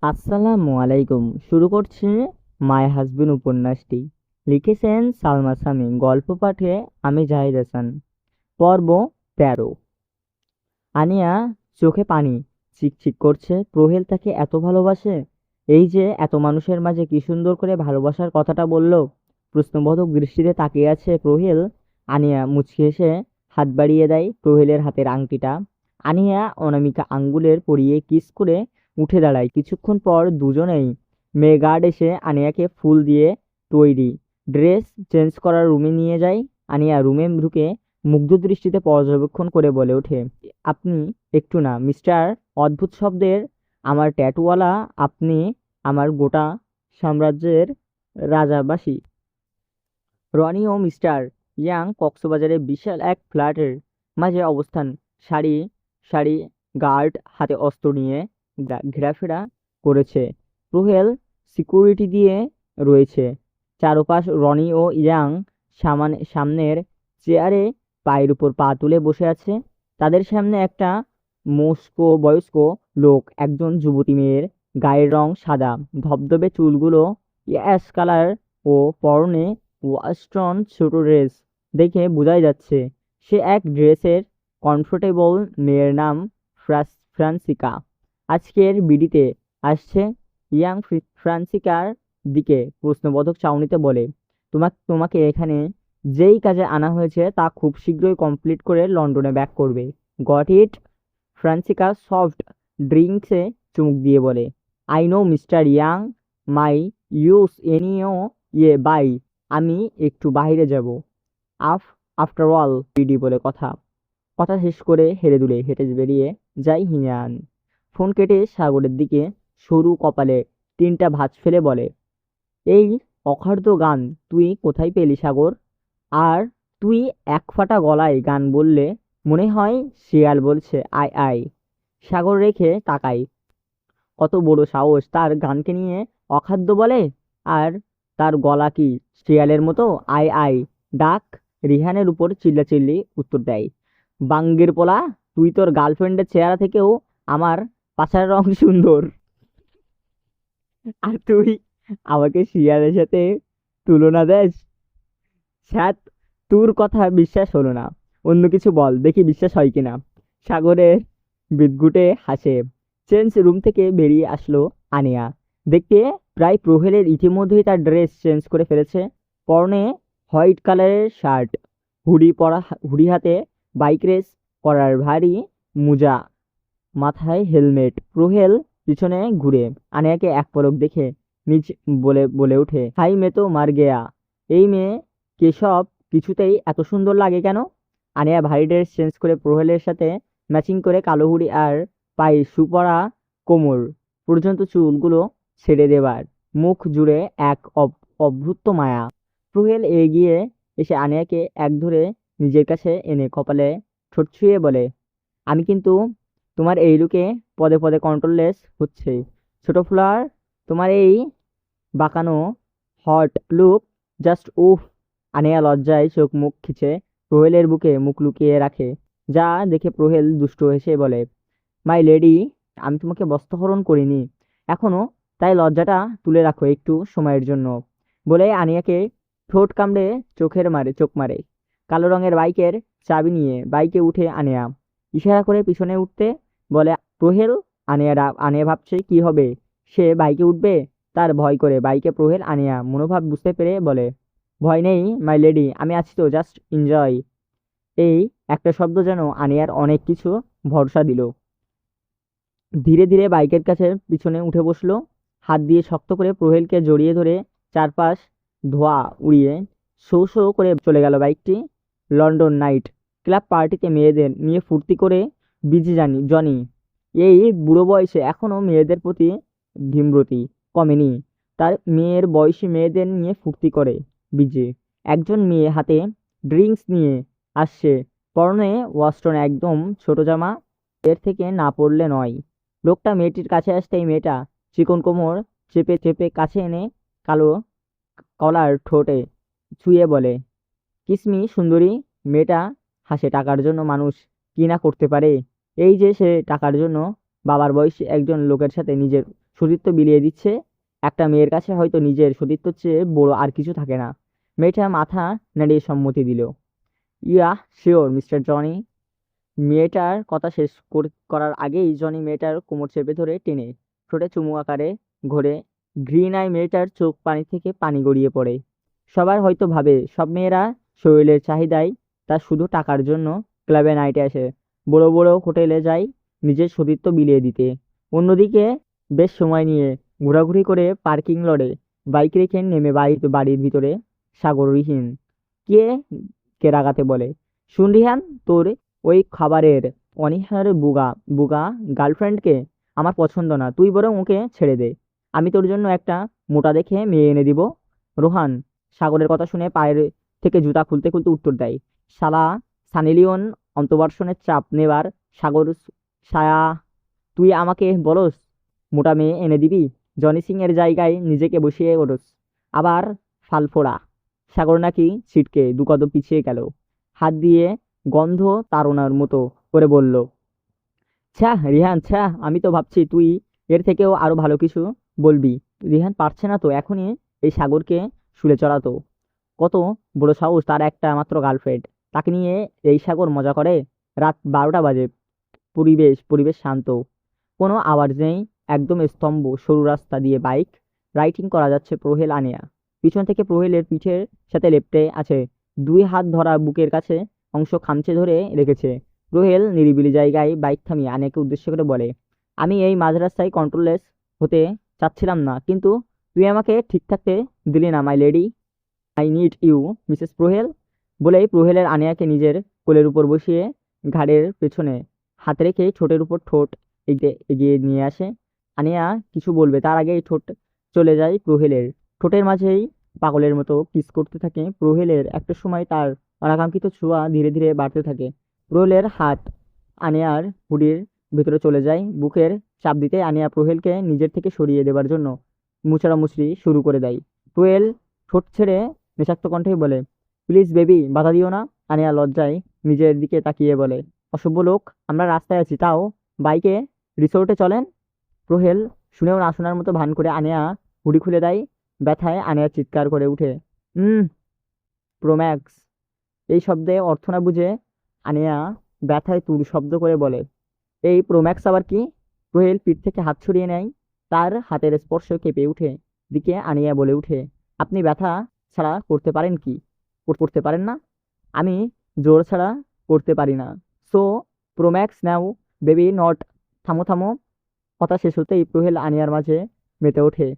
আসসালামু আলাইকুম। শুরু করছি মাই হাসবেন্ড উপন্যাসটি। লিখেছেন সালমা সামি, গল্প পাঠে আমি জাহিদ হাসান। পর্ব ১৩। আনিয়া চোখে পানি চিকচিক করছে। প্রহেল তাকে এত ভালোবাসে? এই যে এত মানুষের মাঝে কি সুন্দর করে ভালোবাসার কথাটা বলল। প্রশ্নবোধক দৃষ্টিতে তাকিয়ে আছে প্রহেল। আনিয়া মুচকি হেসে হাত বাড়িয়ে দেয় প্রহেলের হাতের আংটিটা। আনিয়া অনামিকা আঙ্গুলের পরিয়ে কিস করে উঠে দাঁড়ায়। কিছুক্ষণ পর দুজনেই মেয়ে গার্ড এসে আনিয়াকে ফুল দিয়ে তৈরি ড্রেস চেঞ্জ করার রুমে নিয়ে যায়। আনিয়া রুমে ঢুকে মুগ্ধ দৃষ্টিতে পর্যবেক্ষণ করে বলে ওঠে, আপনি একটু না মিস্টার অদ্ভুত শব্দের আমার ট্যাটুওয়ালা, আপনি আমার গোটা সাম্রাজ্যের রাজাবাসী। রনি ও মিস্টার ইয়াং কক্সবাজারে বিশাল এক ফ্ল্যাটের মাঝে অবস্থান। সারি সারি গার্ড হাতে অস্ত্র নিয়ে ঘেরাফেরা করেছে। প্রহেল সিকিউরিটি দিয়ে রয়েছে চারপাশ। রনি ও ইয়াং সামনের চেয়ারে পায়ের উপর পা তুলে বসে আছে। তাদের সামনে একটা বয়স্ক লোক, একজন যুবতী মেয়ের গায়ের রং সাদা, ধবধবে চুলগুলো অ্যাশ কালার ও পরনে ওয়াস্টন ছোট ড্রেস। দেখে বোঝাই যাচ্ছে সে এক ড্রেসের কমফোর্টেবল। মেয়ের নাম ফ্রান্সিকা। আজকের বিডিতে আসছে। ইয়াং ফ্রান্সিকার দিকে প্রশ্নবোধক চাউনিতে বলে, তোমাকে এখানে যেই কাজে আনা হয়েছে তা খুব শীঘ্রই কমপ্লিট করে লন্ডনে ব্যাক করবে। Got it? ফ্রান্সিকা সফট ড্রিঙ্কসে চুমুক দিয়ে বলে, I know Mister Young, my ইউস এনিও ইয়ে বাই। আমি একটু বাইরে যাব। আফ আফটার অল বিডি বলে কথা। কথা শেষ করে হেলে দুলে হেঁটে বেরিয়ে যায় হিনান। ফোন কেটে সাগরের দিকে সরু কপালে তিনটা ভাঁজ ফেলে বলে, এই অখাদ্য গান তুই কোথায় পেলি সাগর? আর তুই একফাঁটা গলায় গান বললে মনে হয় শিয়াল বলছে আয় আয়। সাগর রেখে তাকায়। কত বড় সাহস তার গানকে নিয়ে অখাদ্য বলে! আর তার গলা কি শিয়ালের মতো আয় আয় ডাক? রিহানের উপর চিল্লাচিল্লি উত্তর দেয়, বাঙ্গের পোলা, তুই তোর গার্লফ্রেন্ডের চেহারা থেকেও আমার পাছার রং সুন্দর, আর তুই আমাকে শিয়ালের সাথে তুলনা দেস? স্যাত, তোর কথা বিশ্বাস হলো না, অন্য কিছু বল দেখি বিশ্বাস হয় কিনা। সাগরের বিদঘুটে হাসে। চেঞ্জ রুম থেকে বেরিয়ে আসলো আনিয়া। দেখতে প্রায় প্রহেলের ইতিমধ্যেই তার ড্রেস চেঞ্জ করে ফেলেছে। পরনে হোয়াইট কালারের শার্ট, হুডি হাতে বাইক রেস করার ভারী মোজা, মাথায় হেলমেট। প্রহেল পিছনে ঘুরে আনিয়াকে এক পলক দেখে নিজ বলে বলে ওঠে, হাই মে তো মার গেয়া। এই মেয়ে কেশব কিছুতেই এত সুন্দর লাগে কেন? আনিয়া ভারী ড্রেস চেঞ্জ করে প্রহেলের সাথে ম্যাচিং করে কালো হুডি আর পায়ে শু পরা, কোমর পর্যন্ত চুলগুলো ছেড়ে দেবার মুখ জুড়ে এক অভ্রুত মায়া। প্রহেল এগিয়ে এসে আনিয়াকে এক ধরে নিজের কাছে এনে কপালে ঠোঁট ছুঁয়ে বলে, আমি কিন্তু তোমার এই লুকে পদে পদে কন্ট্রোললেস হচ্ছে। ছোট ফ্লাওয়ার, তোমার এই বাঁকানো হট লুক জাস্ট উফ। আনিয়া লজ্জায় চোখ মুখ খিচে প্রহেলের বুকে মুখ লুকিয়ে রাখে, যা দেখে প্রহেল দুষ্ট হেসে বলে, মাই লেডি, আমি তোমাকে বস্ত্রহরণ করিনি এখনো, তাই লজ্জাটা তুলে রাখো একটু সময়ের জন্য। বলে আনিয়াকে ঠোঁট কামড়ে চোখ মারে। কালো রঙের বাইকের চাবি নিয়ে বাইকে উঠে আনিয়া ইশারা করে পিছনে উঠতে বলে প্রহেল। আনিয়া ভাবছে কি হবে, সে বাইকে উঠবে, তার ভয় করে বাইকে প্রহেল। আনিয়া মনোভাব বুঝতে পেরে বলে, ভয় নেই মাই লেডি, আমি আছি তো, জাস্ট এনজয়। এই একটা শব্দ যেন আনিয়ার অনেক কিছু ভরসা দিল। ধীরে ধীরে বাইকের কাছে পিছনে উঠে বসলো। হাত দিয়ে শক্ত করে প্রহেলকে জড়িয়ে ধরে চারপাশ ধোঁয়া উড়িয়ে শো শো করে চলে গেল বাইকটি। লন্ডন নাইট ক্লাব পার্টিতে মেয়েদের নিয়ে ফুর্তি করে বিজি জনি। এই বুড়ো বয়সে এখনো মেয়েদের প্রতি ভীমরতি কমেনি। তার মেয়ের বয়সী মেয়েদের নিয়ে ফুর্তি করে বিজে। একজন মেয়ে হাতে ড্রিঙ্কস নিয়ে আসছে, পরনে ওয়াস্টন একদম ছোট জামা, এর থেকে না পড়লে নয়। লোকটা মেয়েটির কাছে আসতেই মেয়েটা চিকন কোমর চেপে চেপে কাছে এনে কালো কলার ঠোঁটে ছুঁয়ে বলে, কিসমি সুন্দরী। মেয়েটা হাসে, টাকার জন্য মানুষ কি না করতে পারে। এই যে সে টাকার জন্য বাবার বয়সী একজন লোকের সাথে নিজের সতীত্ব বিলিয়ে দিচ্ছে। একটা মেয়ের কাছে হয়তো নিজের সতীত্বের চেয়ে বড় আর কিছু থাকে না। মেয়েটা মাথা নাড়িয়ে সম্মতি দিল। Yeah sure mister Johnny. মেয়েটার কথা শেষ করার আগেই জনি মেয়েটার কোমর চেপে ধরে টেনে ঠোঁটে চুমু আকারে ঘোরে। ঘৃণায় মেয়েটার চোখ পানি থেকে পানি গড়িয়ে পড়ে। সবার হয়তো ভাবে সব মেয়েরা শরীরের চাহিদায় তার শুধু টাকার জন্য ক্লাবে নাইটে আসে, বড় বড় হোটেলে যায় নিজের সতীত্ব বিলিয়ে দিতে। অন্যদিকে বেশ সময় নিয়ে ঘোরাঘুরি করে পার্কিং লটে বাইক রেখে নেমে বাড়ির ভিতরে সাগরবিহীন কে কে রাগাতে বলে, শুন রিহান, তোর ওই খাবারের অনীহার বুগা বুগা গার্লফ্রেন্ডকে আমার পছন্দ না, তুই বরং ওকে ছেড়ে দে। আমি তোর জন্য একটা মোটা দেখে মেয়ে এনে দিব। রোহান সাগরের কথা শুনে পায়ের থেকে জুতা খুলতে খুলতে উত্তর দেয়, শালা সানি লিওন অন্তর্বাসনের চাপ নেবার সাগর ছায়া, তুই আমাকে বলস মোটা মেয়ে এনে দিবি? জনি সিং এর জায়গায় নিজেকে বসিয়ে ওঠস আবার ফালফোড়া। সাগর নাকি ছিটকে দু কদম পিছিয়ে গেল, হাত দিয়ে গন্ধ তাড়নার মতো করে বলল, ছ্যাঃ রিহান ছ্যাঃ, আমি তো ভাবছি তুই এর থেকেও আরো ভালো কিছু বলবি। রিহান পারছে না তো এখনই এই সাগরকে শুলে চড়াতো। কত বড় সাহস তার, একটা মাত্র গার্লফ্রেন্ড, তাকে নিয়ে এই সাগর মজা করে। রাত 12টা বাজে, পরিবেশ শান্ত, কোনো আওয়াজ নেই, একদম স্তম্ভ। সরু রাস্তা দিয়ে বাইক রাইডিং করা যাচ্ছে প্রহেল আনিয়া। পিছন থেকে প্রহেলের পিঠের সাথে লেপ্টে আছে, দুই হাত ধরা বুকের কাছে অংশ খামচে ধরে রেখেছে। প্রহেল নিরিবিলি জায়গায় বাইক থামিয়ে আনিয়াকে উদ্দেশ্য করে বলে, আমি এই মাঝ রাস্তায় কন্ট্রোললেস হতে চাচ্ছিলাম না, কিন্তু তুই আমাকে ঠিক থাকতে দিলি না my lady. I need you Mrs প্রহেল। বলেই প্রহেলের আনিয়াকে নিজের কোলের উপর বসিয়ে ঘাড়ের পেছনে হাত রেখে ঠোঁটের উপর ঠোঁট এগিয়ে নিয়ে আসে। আনিয়া কিছু বলবে তার আগেই ঠোঁট চলে যায় প্রহেলের ঠোঁটের মাঝেই পাগলের মতো কিস করতে থাকে প্রহেলের। একটা সময় তার অনাকাঙ্ক্ষিত ছোঁয়া ধীরে ধীরে বাড়তে থাকে। প্রহেলের হাত আনিয়ার হুডির ভেতরে চলে যায়, বুকের চাপ দিতে আনিয়া প্রহেলকে নিজের থেকে সরিয়ে দেবার জন্য মুচড়ামুচড়ি শুরু করে দেয়। প্রহেল ঠোঁট ছেড়ে নেশাক্ত কণ্ঠেই বলে, প্লিজ বেবি বাধা দিও না। আনিয়া লজ্জায় নিজের দিকে তাকিয়ে বলে, অসভ্য লোক, আমরা রাস্তায় আছি, তাও বাইকে রিসোর্টে চলেন। প্রহেল শুনেও না শোনার মতো ভান করে আনিয়া হুডি খুলে দেয়। ব্যথায় আনিয়া চিৎকার করে উঠে, প্রোম্যাক্স। এই শব্দে অর্থ না বুঝে আনিয়া ব্যথায় তুর শব্দ করে বলে, এই প্রোম্যাক্স আবার কি? প্রহেল পিঠ থেকে হাত ছড়িয়ে নেয়, তার হাতের স্পর্শ কেঁপে উঠে। দিকে আনিয়া বলে উঠে, আপনি ব্যথা ছাড়া করতে পারেন কি? করতে পারেন না? আমি জোর ছাড়া করতে পারি না। So Pro Max now baby not. থামো থামো। কথা শেষ হতেই প্রহেল আনিয়ার মাঝে মেতে ওঠে।